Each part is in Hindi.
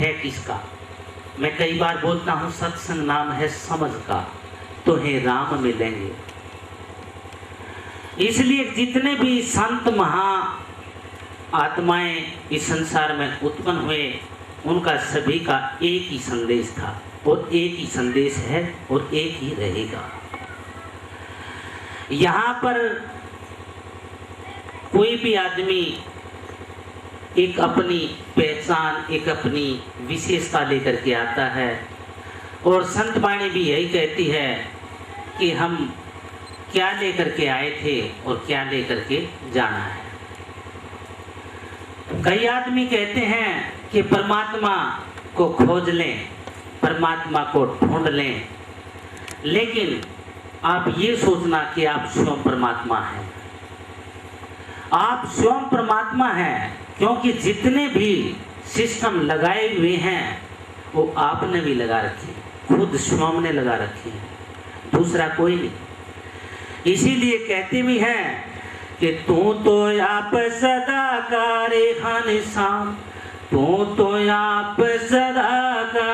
है किसका। मैं कई बार बोलता हूँ सत्संग नाम है समझ का, तो हे राम मिलेंगे। इसलिए जितने भी संत महा आत्माएं इस संसार में उत्पन्न हुए, उनका सभी का एक ही संदेश था और एक ही संदेश है और एक ही रहेगा। यहाँ पर कोई भी आदमी एक अपनी पहचान, एक अपनी विशेषता लेकर के आता है, और संत वाणी भी यही कहती है कि हम क्या लेकर के आए थे और क्या लेकर के जाना है। कई आदमी कहते हैं कि परमात्मा को खोज लें, परमात्मा को ढूंढ लें, लेकिन आप ये सोचना कि आप स्वयं परमात्मा हैं। आप स्वयं परमात्मा हैं, क्योंकि जितने भी सिस्टम लगाए हुए हैं वो आपने भी लगा रखे, खुद स्वयं ने लगा रखे हैं, दूसरा कोई नहीं। इसीलिए कहते भी हैं कि तू तो आप सदा का रेखा निशान, तू तो आप सदा का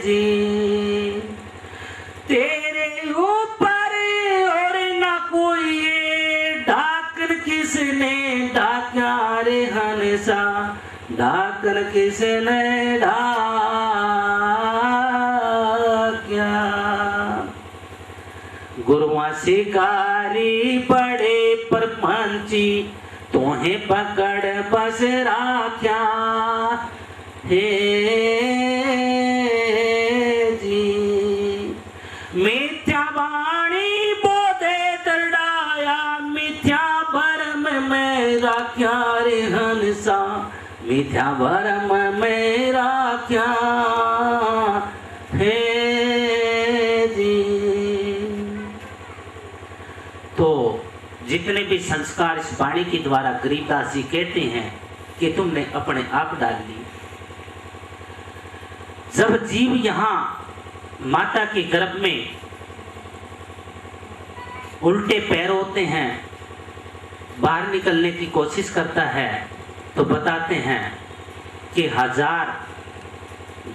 जी, तेरे ऊपर और न कोई ढाकर किसने ढाका रे हंसा, ढाकर किसने ढाका। गुरुआ शिकारी पड़े परपंची, तोहे पकड़ बस राख्या हे जी। मिथ्या वाणी बोधे दर्ड़ाया, मिथ्या भरम में राख्या रे हंसा, मिथ्या भरम में राख्या हे जी। तो जितने भी संस्कार इस वाणी के द्वारा गरीबदास जी कहते हैं कि तुमने अपने आप डाल ली। जब जीव यहाँ माता के गर्भ में उल्टे पैर होते हैं, बाहर निकलने की कोशिश करता है, तो बताते हैं कि 1000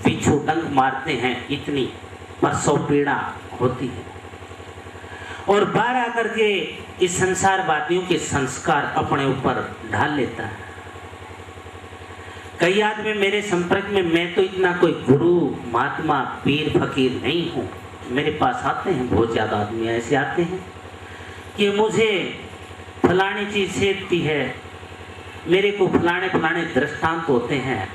बिच्छू डंक मारते हैं, इतनी प्रसव पीड़ा होती है, और बाहर आकर के इस संसारवादियों के संस्कार अपने ऊपर ढाल लेता है। कई आदमी मेरे संपर्क में, मैं तो इतना कोई गुरु महात्मा पीर फकीर नहीं हूँ, मेरे पास आते हैं बहुत ज़्यादा आदमी ऐसे आते हैं कि मुझे फलानी चीज़ सेधती है, मेरे को फलाने फलाने दृष्टांत होते हैं।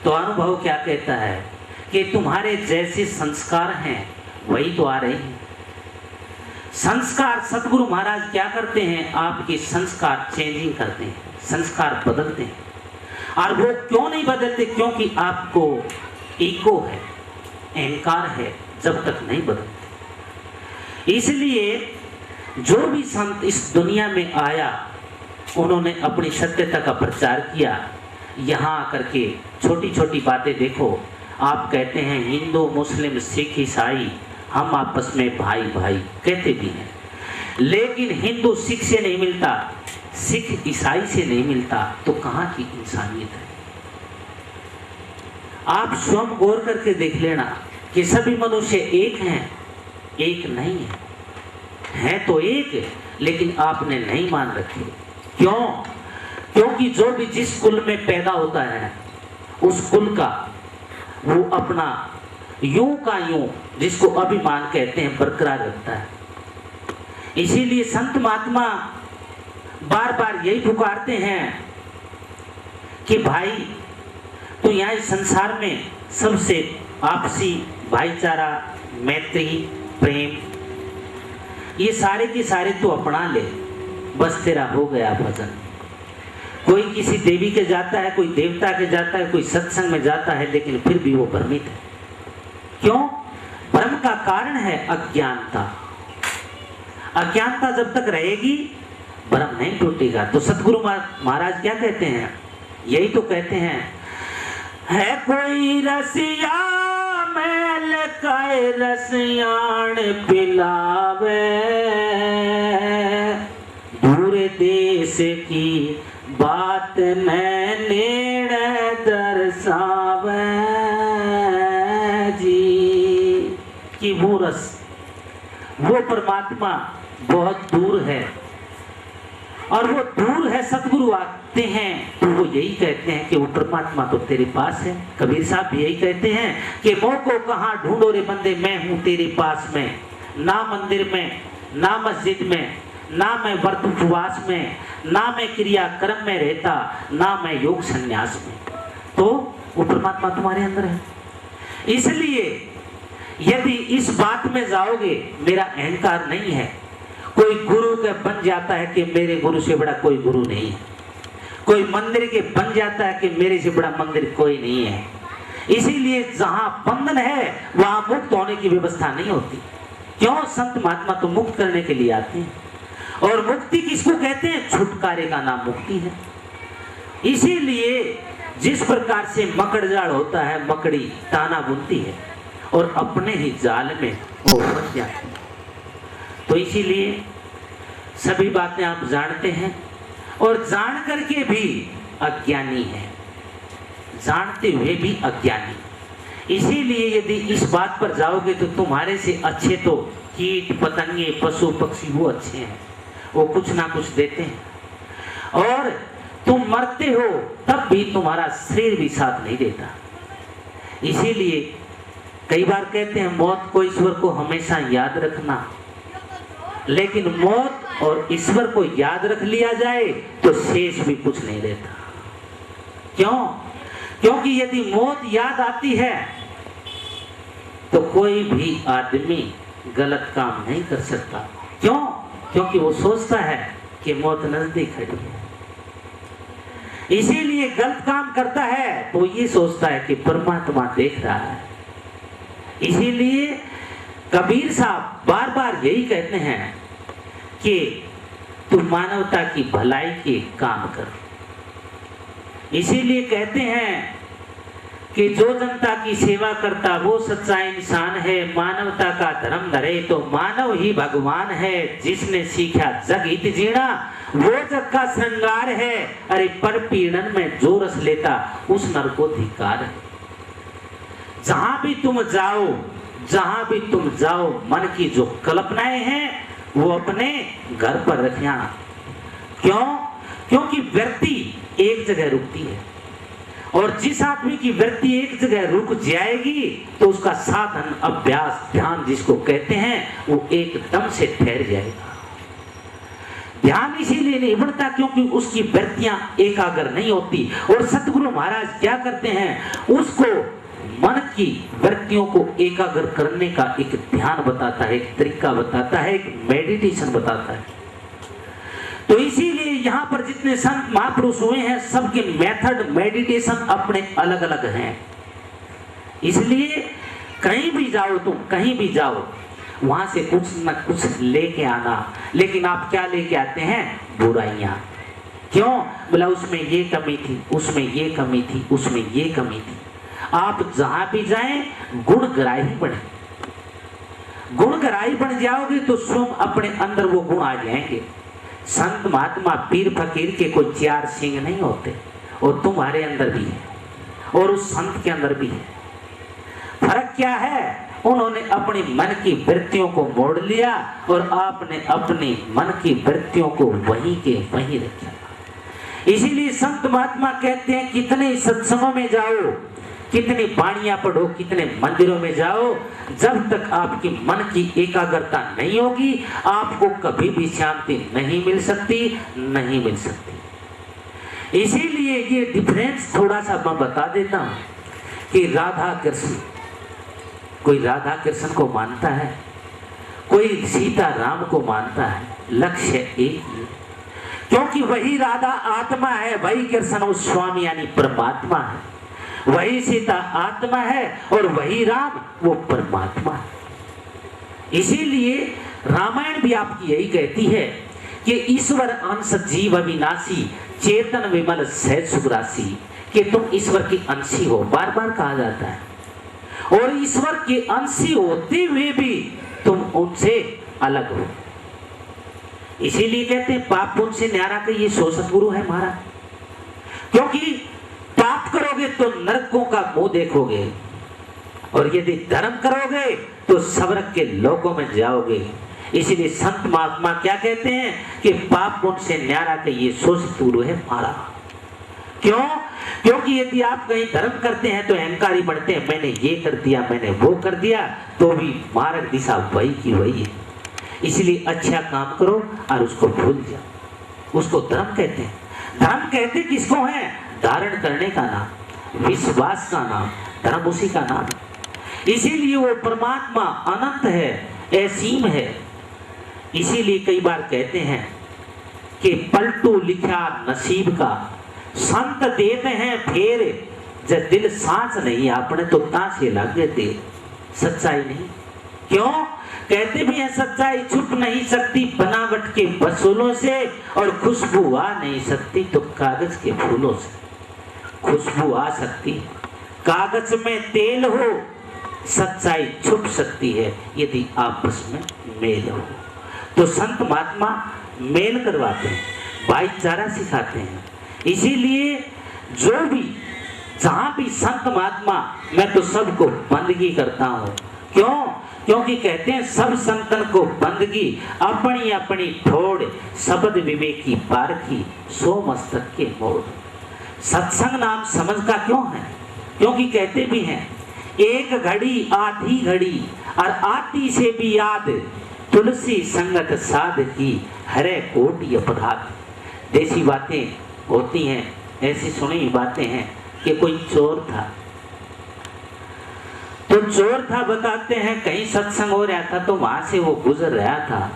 तो अनुभव क्या कहता है कि तुम्हारे जैसे संस्कार हैं वही तो आ रहे हैं। संस्कार सतगुरु महाराज क्या करते हैं, आपके संस्कार चेंजिंग करते हैं, संस्कार बदलते हैं। और वो क्यों नहीं बदलते, क्योंकि आपको ईगो है, अहंकार है, जब तक नहीं बदलते। इसलिए जो भी संत इस दुनिया में आया, उन्होंने अपनी सत्यता का प्रचार किया। यहाँ आकर के छोटी छोटी बातें देखो, आप कहते हैं हिंदू मुस्लिम सिख ईसाई हम आपस में भाई भाई कहते भी हैं, लेकिन हिंदू सिख से नहीं मिलता, सिख ईसाई से नहीं मिलता, तो कहाँ की इंसानियत है। आप स्वयं गौर करके देख लेना कि सभी मनुष्य एक हैं, एक नहीं है, है तो एक, लेकिन आपने नहीं मान रखे। क्यों? क्योंकि जो भी जिस कुल में पैदा होता है, उस कुल का वो अपना यूं का यूं, जिसको अभिमान कहते हैं, बरकरार रखता है। इसीलिए संत महात्मा बार बार यही पुकारते हैं कि भाई तो यहाँ इस संसार में सबसे आपसी भाईचारा, मैत्री, प्रेम, ये सारे के सारे तो अपना ले, बस तेरा हो गया भजन। कोई किसी देवी के जाता है, कोई देवता के जाता है, कोई सत्संग में जाता है, लेकिन फिर भी वो भ्रमित है। क्यों? भ्रम का कारण है अज्ञानता। अज्ञानता जब तक रहेगी भ्रम नहीं टूटेगा। तो सतगुरु महाराज क्या कहते हैं, यही तो कहते हैं, है कोई रसिया मैल काय रसियाण पिलावे, दूर देश की बात मैं नेड़े दर्शावे जी, कि वो रस, वो परमात्मा बहुत दूर है, और वो दूर है। सतगुरु आते हैं तो वो यही कहते हैं कि वो परमात्मा तो तेरे पास है। कबीर साहब भी यही कहते हैं कि मोह को कहाँ ढूंढो रे बंदे, मैं हूं तेरे पास में। ना मंदिर में, ना मस्जिद में, ना मैं व्रत उपवास में, ना मैं क्रिया कर्म में रहता, ना मैं योग संन्यास में, तो वो परमात्मा तुम्हारे अंदर है। इसलिए यदि इस बात में जाओगे, मेरा अहंकार नहीं है, कोई गुरु के बन जाता है कि मेरे गुरु से बड़ा कोई गुरु नहीं है, कोई मंदिर के बन जाता है कि मेरे से बड़ा मंदिर कोई नहीं है। इसीलिए जहां बंधन है वहां मुक्त होने की व्यवस्था नहीं होती। क्यों? संत महात्मा तो मुक्त करने के लिए आते हैं, और मुक्ति किसको कहते हैं? छुटकारे का नाम मुक्ति है। इसीलिए जिस प्रकार से मकड़ जाल होता है, मकड़ी ताना बुनती है और अपने ही जाल में वो फंस जाती है। तो इसीलिए सभी बातें आप जानते हैं, और जान करके भी अज्ञानी है, जानते हुए भी अज्ञानी। इसीलिए यदि इस बात पर जाओगे तो तुम्हारे से अच्छे तो कीट पतंगे पशु पक्षी वो अच्छे हैं, वो कुछ ना कुछ देते हैं, और तुम मरते हो तब भी तुम्हारा शरीर भी साथ नहीं देता। इसीलिए कई बार कहते हैं मौत को, ईश्वर को हमेशा याद रखना, लेकिन मौत और ईश्वर को याद रख लिया जाए तो शेष भी कुछ नहीं रहता। क्यों? क्योंकि यदि मौत याद आती है तो कोई भी आदमी गलत काम नहीं कर सकता। क्यों? क्योंकि वो सोचता है कि मौत नजदीक खड़ी है, इसीलिए गलत काम करता है तो ये सोचता है कि परमात्मा देख रहा है। इसीलिए कबीर साहब बार बार यही कहते हैं कि तू मानवता की भलाई के काम कर। इसीलिए कहते हैं कि जो जनता की सेवा करता वो सच्चा इंसान है, मानवता का धर्म धरे तो मानव ही भगवान है, जिसने सीखा जग हित जीना वो जग का श्रृंगार है, अरे पर पीड़न में जो रस लेता उस नर को धिक्कार है। जहां भी तुम जाओ, जहां भी तुम जाओ, मन की जो कल्पनाएं हैं वो अपने घर पर रखना। क्यों? क्योंकि वृत्ति एक जगह रुकती है, और जिस आदमी की वृत्ति एक जगह रुक जाएगी तो उसका साधन, अभ्यास, ध्यान जिसको कहते हैं वो एकदम से ठहर जाएगा। ध्यान इसीलिए नहीं बढ़ता क्योंकि उसकी वृत्तियां एकाग्र नहीं होती। और सतगुरु महाराज क्या करते हैं, उसको मन की वृत्तियों को एकाग्र करने का एक ध्यान बताता है, एक तरीका बताता है, एक मेडिटेशन बताता है। तो इसीलिए यहाँ पर जितने संत महापुरुष हुए हैं सबके मेथड, मेडिटेशन अपने अलग अलग हैं। इसलिए कहीं भी जाओ, तुम कहीं भी जाओ, वहां से कुछ न कुछ लेके आना, लेकिन आप क्या लेके आते हैं? बुराइयां। क्यों? बोला उसमें ये कमी थी, उसमें ये कमी थी, उसमें ये कमी थी। आप जहां भी जाएं गुणग्राही बने, गुणग्राही बन जाओगे तो स्वयं अपने अंदर वो गुण आ जाएंगे। संत महात्मा पीर फकीर के कोई चार सिंह नहीं होते, और तुम्हारे अंदर भी है और उस संत के अंदर भी है। फर्क क्या है? उन्होंने अपनी मन की वृत्तियों को मोड़ लिया और आपने अपनी मन की वृत्तियों को वहीं के वहीं रखा। इसीलिए संत महात्मा कहते हैं कितने सत्संगों में जाओ, कितनी बाणियां पढ़ो, कितने मंदिरों में जाओ, जब तक आपकी मन की एकाग्रता नहीं होगी आपको कभी भी शांति नहीं मिल सकती, नहीं मिल सकती। इसीलिए ये डिफरेंस थोड़ा सा मैं बता देता हूं कि राधा कृष्ण, कोई राधा कृष्ण को मानता है, कोई सीता राम को मानता है, लक्ष्य एक ही, क्योंकि वही राधा आत्मा है, वही कृष्ण उस स्वामी यानी परमात्मा है, वही सीता आत्मा है और वही राम वो परमात्मा है। इसीलिए रामायण भी आपकी यही कहती है कि ईश्वर अंश जीव अविनाशी, चेतन विमल सहज सुग्रासी, कि तुम ईश्वर की अंशी हो, बार बार कहा जाता है। और ईश्वर के अंशी होते हुए भी तुम उनसे अलग हो। इसीलिए कहते हैं पाप पुण्य से न्यारा के ये सो सतगुरु है हमारा। क्योंकि पाप करोगे तो नरकों का मुंह देखोगे, और यदि धर्म करोगे तो स्वर्ग के लोकों में जाओगे। इसीलिए संत महात्मा क्या कहते हैं कि पाप पुण्य से न्यारा के ये सोच तूर है मारा। क्यों? क्योंकि यदि आप कहीं धर्म करते हैं तो अहंकारी बनते हैं, मैंने ये कर दिया, मैंने वो कर दिया, तो भी मार्ग दिशा वही की वही है। इसलिए अच्छा काम करो और उसको भूल जाओ, उसको धर्म कहते हैं। धर्म कहते किसको है? धारण करने का नाम, विश्वास का नाम, धर्म उसी का नाम। इसीलिए वो परमात्मा अनंत है, असीम है। इसीलिए कई बार कहते हैं कि पलटू लिखा नसीब का, संत देते हैं फेर, जब दिल सांस नहीं आपने तो तासे लगे थे। सच्चाई नहीं। क्यों? कहते भी हैं सच्चाई छुप नहीं सकती बनावट के वसूलों से, और खुशबू आ नहीं सकती तो कागज के फूलों से। खुशबू आ सकती, कागज में तेल हो, सच्चाई छुप सकती है यदि आपस में मेल हो। तो संत महात्मा मेल करवाते हैं, भाईचारा सिखाते हैं। इसीलिए जो भी जहां भी संत महात्मा, मैं तो सबको बंदगी करता हूं। क्यों? क्योंकि कहते हैं सब संतन को बंदगी, अपनी अपनी ठोड़, शब्द विवेकी पारखी, सो मस्तक के मोड़। सत्संग नाम समझ का क्यों है? क्योंकि कहते भी हैं एक घड़ी आधी घड़ी, और आती से भी याद, तुलसी संगत साध की, हरे कोटि अपराध। देसी बातें होती हैं, ऐसी सुनी बातें हैं कि कोई चोर था, तो चोर था, बताते हैं कहीं सत्संग हो रहा था तो वहां से वो गुजर रहा था,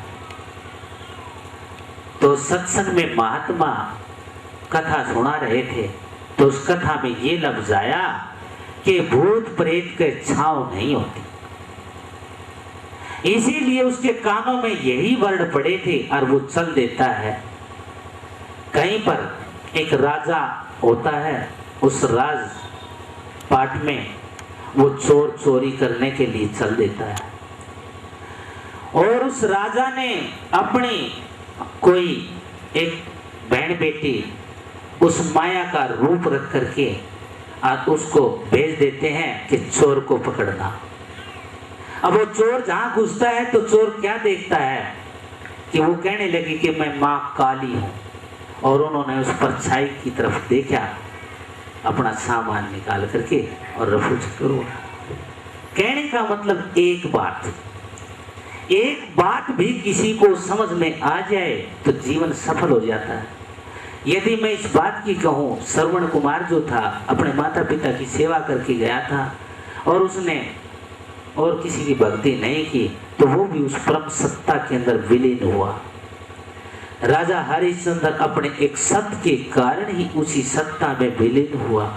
तो सत्संग में महात्मा कथा सुना रहे थे, तो उस कथा में ये लफ्ज आया कि भूत प्रेत के छांव नहीं होती। इसीलिए उसके कानों में यही वर्ण पड़े थे और वो चल देता है। कहीं पर एक राजा होता है, उस राज पाट में वो चोर चोरी करने के लिए चल देता है, और उस राजा ने अपनी कोई एक बहन बेटी उस माया का रूप रख करके और उसको भेज देते हैं कि चोर को पकड़ना। अब वो चोर जहां घुसता है तो चोर क्या देखता है कि वो कहने लगी कि मैं माँ काली हूं, और उन्होंने उस परछाई की तरफ देखा, अपना सामान निकाल करके और रफू चक्कर। कहने का मतलब एक बात भी किसी को समझ में आ जाए तो जीवन सफल हो जाता है। यदि मैं इस बात की कहूँ, श्रवण कुमार जो था अपने माता पिता की सेवा करके गया था और उसने और किसी की भक्ति नहीं की, तो वो भी उस परम सत्ता के अंदर विलीन हुआ। राजा हरिश्चंद्र अपने एक सत्य के कारण ही उसी सत्ता में विलीन हुआ।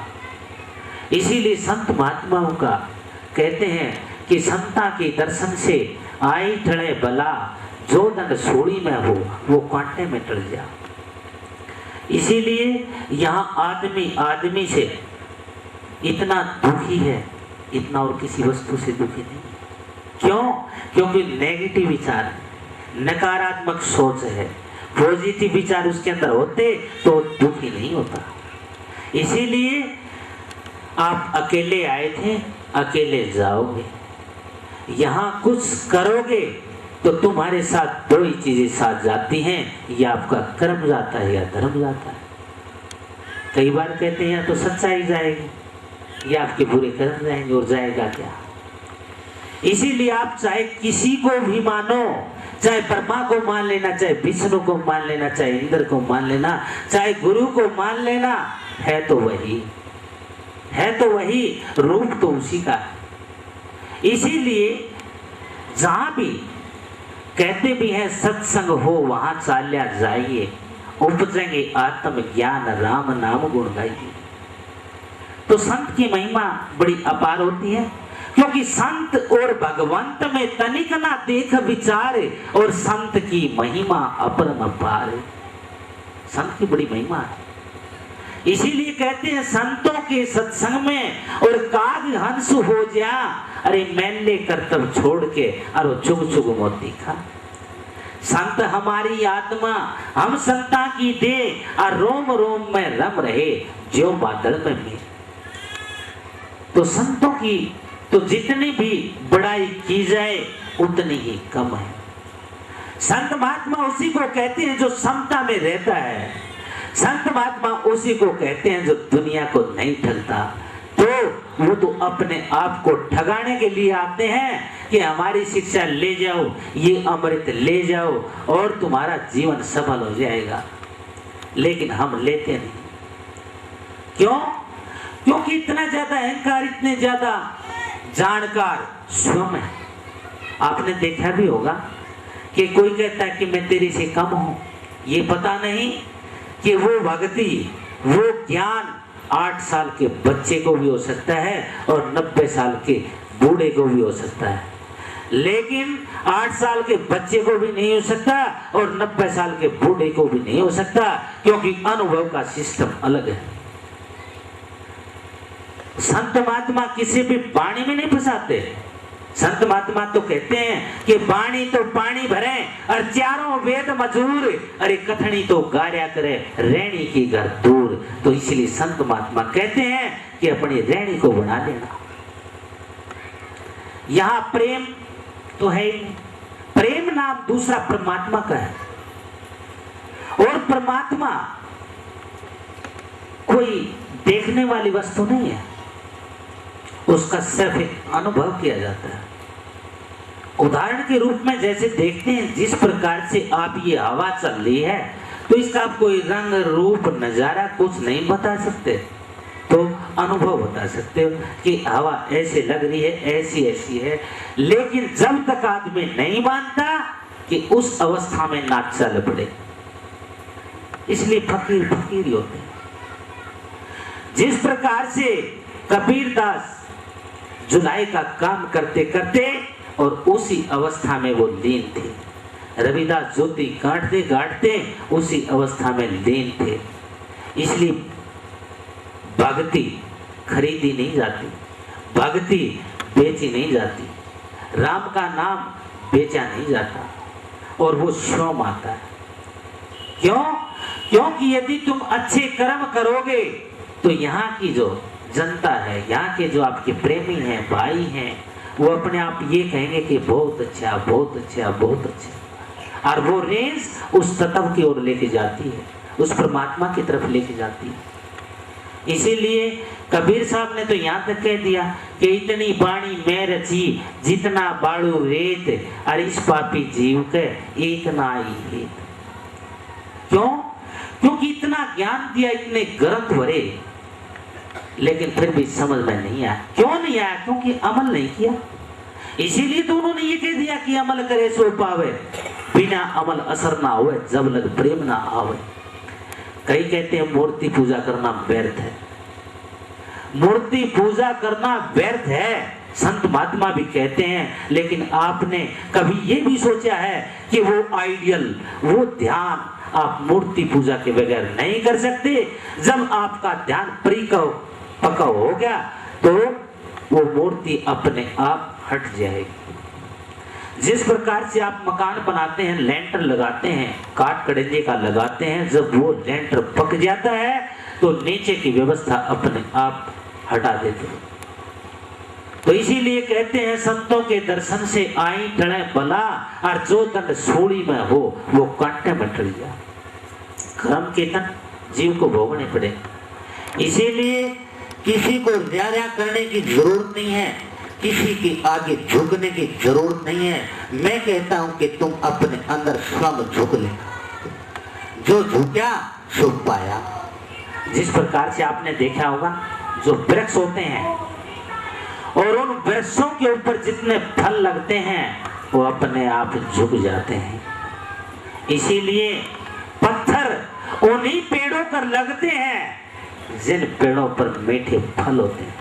इसीलिए संत महात्माओं का कहते हैं कि संता के दर्शन से आई टले बला, जो दंड सोड़ी में हो वो कांटे में टल जा। इसीलिए यहाँ आदमी आदमी से इतना दुखी है, इतना और किसी वस्तु से दुखी नहीं। क्यों? क्योंकि नेगेटिव विचार है, नकारात्मक सोच है। पॉजिटिव विचार उसके अंदर होते तो दुखी नहीं होता। इसीलिए आप अकेले आए थे, अकेले जाओगे। यहाँ कुछ करोगे तो तुम्हारे साथ दो ही चीजें साथ जाती हैं, या आपका कर्म जाता है या धर्म जाता है। कई बार कहते हैं या तो सच्चाई जाएगी या आपके बुरे कर्म जाएंगे, और जाएगा क्या? इसीलिए आप चाहे किसी को भी मानो, चाहे ब्रह्मा को मान लेना, चाहे विष्णु को मान लेना, चाहे इंद्र को मान लेना, चाहे गुरु को मान लेना, है तो वही, रूप तो उसी का है। इसीलिए जहां भी कहते भी हैं सत्संग हो वहां चाल्या जाइए, उपजेंगे आत्म ज्ञान, राम नाम गुण गाइए। तो संत की महिमा बड़ी अपार होती है, क्योंकि संत और भगवंत में तनिक ना देख विचार, और संत की महिमा अपरम अपार। संत की बड़ी महिमा है। इसीलिए कहते हैं संतों के सत्संग में और काग हंस हो जा, अरे मैंने कर्तव्य छोड़ के अरे चुग चुग मोती खा। संत हमारी आत्मा, हम संता की देह, और रोम रोम में रम रहे ज्यों बादल में मेघ। तो संतों की तो जितनी भी बड़ाई की जाए उतनी ही कम है। संत महात्मा उसी को कहते हैं जो समता में रहता है। संत महात्मा उसी को कहते हैं जो दुनिया को नहीं ठगता। तो वो तो अपने आप को ठगाने के लिए आते हैं कि हमारी शिक्षा ले जाओ, ये अमृत ले जाओ और तुम्हारा जीवन सफल हो जाएगा। लेकिन हम लेते नहीं। क्यों? क्योंकि इतना ज्यादा अहंकार, इतने ज्यादा जानकार स्वयं है। आपने देखा भी होगा कि कोई कहता है कि मैं तेरे से कम हूं, ये पता नहीं कि वो भक्ति, वो ज्ञान 8 साल के बच्चे को भी हो सकता है और 90 साल के बूढ़े को भी हो सकता है। लेकिन 8 साल के बच्चे को भी नहीं हो सकता और 90 साल के बूढ़े को भी नहीं हो सकता, क्योंकि अनुभव का सिस्टम अलग है। संत महात्मा किसी भी वाणी में नहीं फंसाते। संत महात्मा तो कहते हैं कि वाणी तो पानी भरे और चारों वेद मजूर, अरे कथनी तो गार्या करे रैणी की घर दूर। तो इसलिए संत महात्मा कहते हैं कि अपनी रैणी को बना लेना। यहां प्रेम तो है ही नहीं। प्रेम नाम दूसरा परमात्मा का है, और परमात्मा कोई देखने वाली वस्तु नहीं है, उसका सिर्फ एक अनुभव किया जाता है। उदाहरण के रूप में जैसे देखते हैं, जिस प्रकार से आप ये हवा चल रही है, तो इसका आप कोई रंग रूप नजारा कुछ नहीं बता सकते, तो अनुभव बता सकते हो कि हवा ऐसे लग रही है, ऐसी ऐसी है। लेकिन जब तक आदमी नहीं मानता कि उस अवस्था में ना चल पड़े, इसलिए फकीर फकीर ही होते हैं। जिस प्रकार से कबीरदास जुलाई का काम करते करते और उसी अवस्था में वो लीन थे, रविदास ज्योति गांठते गांठते उसी अवस्था में लीन थे। इसलिए भक्ति खरीदी नहीं जाती, भक्ति बेची नहीं जाती, राम का नाम बेचा नहीं जाता, और वो स्वयं आता है। क्यों? क्योंकि यदि तुम अच्छे कर्म करोगे तो यहाँ की जो जनता है, यहाँ के जो आपके प्रेमी हैं, भाई हैं, वो अपने आप ये कहेंगे कि बहुत अच्छा, बहुत अच्छा, बहुत अच्छा। और वो रेंज उस तत्व की ओर लेके जाती है, उस परमात्मा की तरफ लेके जाती है। इसीलिए कबीर साहब ने तो यहाँ तक कह दिया कि इतनी बाणी मैं रची जितना बाड़ू रेत, और इस पापी जीव के एक ना आई हेत। क्यों? क्योंकि इतना ज्ञान दिया, इतने ग्रंथ भरे, लेकिन फिर भी समझ में नहीं आया। क्यों नहीं आया? क्योंकि अमल नहीं किया। इसीलिए तो उन्होंने ये कह दिया कि अमल करे सो पावे, बिना अमल असर ना होवे, जब लग प्रेम ना आवे। कई कहते हैं मूर्ति पूजा करना व्यर्थ है। मूर्ति पूजा करना व्यर्थ है, संत महात्मा भी कहते हैं। लेकिन आपने कभी ये भी सोचा है कि वो आइडियल, वो ध्यान आप मूर्ति पूजा के बगैर नहीं कर सकते। जब आपका ध्यान पक्का हो गया तो वो मूर्ति अपने आप हट जाएगी। जिस प्रकार से आप मकान बनाते हैं, लेंटर लगाते हैं, काट कड़ेजे का लगाते हैं, जब वो लेंटर पक जाता है तो नीचे की व्यवस्था अपने आप हटा देते हैं। तो इसीलिए कहते हैं संतों के दर्शन से आई टले बला, और जो दंड सूली में हो वो कांटे में टल गया। कर्म के दंड जीव को भोगने पड़े। इसीलिए किसी को न्याय करने की जरूरत नहीं है, किसी के आगे झुकने की जरूरत नहीं है। मैं कहता हूं कि तुम अपने अंदर स्वयं झुक ले, जो झुका सो पाया। जिस प्रकार से आपने देखा होगा, जो वृक्ष होते हैं और उन वृक्षों के ऊपर जितने फल लगते हैं वो अपने आप झुक जाते हैं। इसीलिए पत्थर उन्हीं पेड़ों पर लगते हैं जिन पेड़ों पर मीठे फल होते हैं।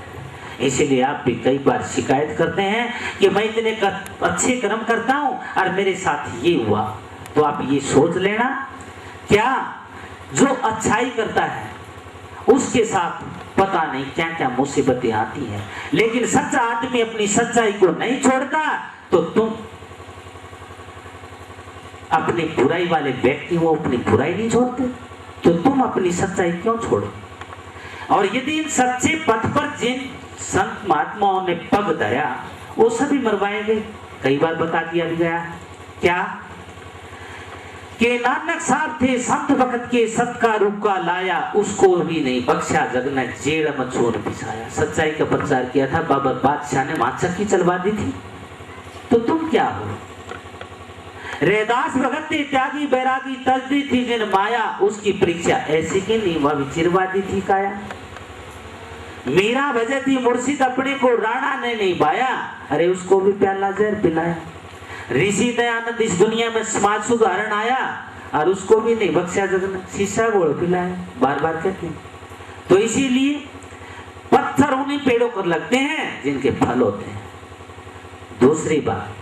इसीलिए आप भी कई बार शिकायत करते हैं कि मैं इतने अच्छे कर्म करता हूं और मेरे साथ ये हुआ। तो आप ये सोच लेना, क्या जो अच्छाई करता है उसके साथ पता नहीं क्या क्या मुसीबतें आती हैं, लेकिन सच्चा आदमी अपनी सच्चाई को नहीं छोड़ता। तो तुम अपनी बुराई वाले व्यक्ति वो अपनी बुराई नहीं छोड़ते, तो तुम अपनी सच्चाई क्यों छोड़ो? और यदि इन सच्चे पथ पर जिन संत महात्माओं ने पग धरा वो सभी मरवाए गए। कई बार बता दिया भी गया क्या कि नानक साहब थे संत वक्त के सत का रुका लाया, उसको भी नहीं बख्शा जग ने जेड़ मचून पिसाया। सच्चाई का प्रचार किया था, बाबर बादशाह ने वहां चक्की चलवा दी थी, तो तुम क्या हो? रैदास भगत ने त्यागी बैरागी तजदी थी जिन माया, उसकी परीक्षा ऐसी की नहीं वह चिरवा दी थी काया। मीरा भजे थी मुर्शिद अपने को राणा ने नहीं पाया, अरे उसको भी प्याला जहर पिलाया। ऋषि दयानंद इस दुनिया में समाज सुधारण आया और उसको भी नहीं बख्शा जग ने शीशा गोड़ पिलाया। बार बार कहते हैं। तो इसीलिए पत्थर उन्हीं पेड़ों पर लगते हैं जिनके फल होते हैं। दूसरी बात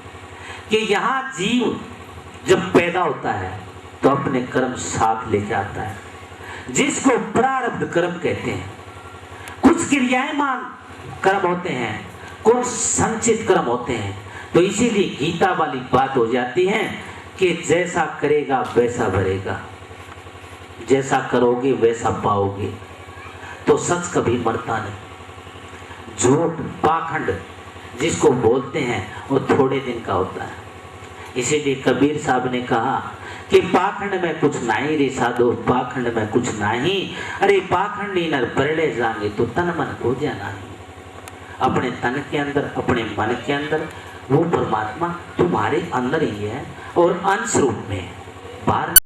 कि यहाँ जीव जब पैदा होता है तो अपने कर्म साथ लेके आता है, जिसको प्रारब्ध कर्म कहते हैं। कुछ क्रियाएं कर्म होते हैं, कुछ संचित कर्म होते हैं। तो इसीलिए गीता वाली बात हो जाती है कि जैसा करेगा वैसा भरेगा, जैसा करोगे वैसा पाओगे। तो सच कभी मरता नहीं। झूठ पाखंड जिसको बोलते हैं वो थोड़े दिन का होता है। इसीलिए कबीर साहब ने कहा कि पाखंड में कुछ नहीं रे साधो, पाखंड में कुछ नहीं। अरे पाखंडी नर परड़े जाएंगे तो तन मन को जाना नहीं। अपने तन के अंदर, अपने मन के अंदर वो परमात्मा तुम्हारे अंदर ही है और अंश रूप में बाहर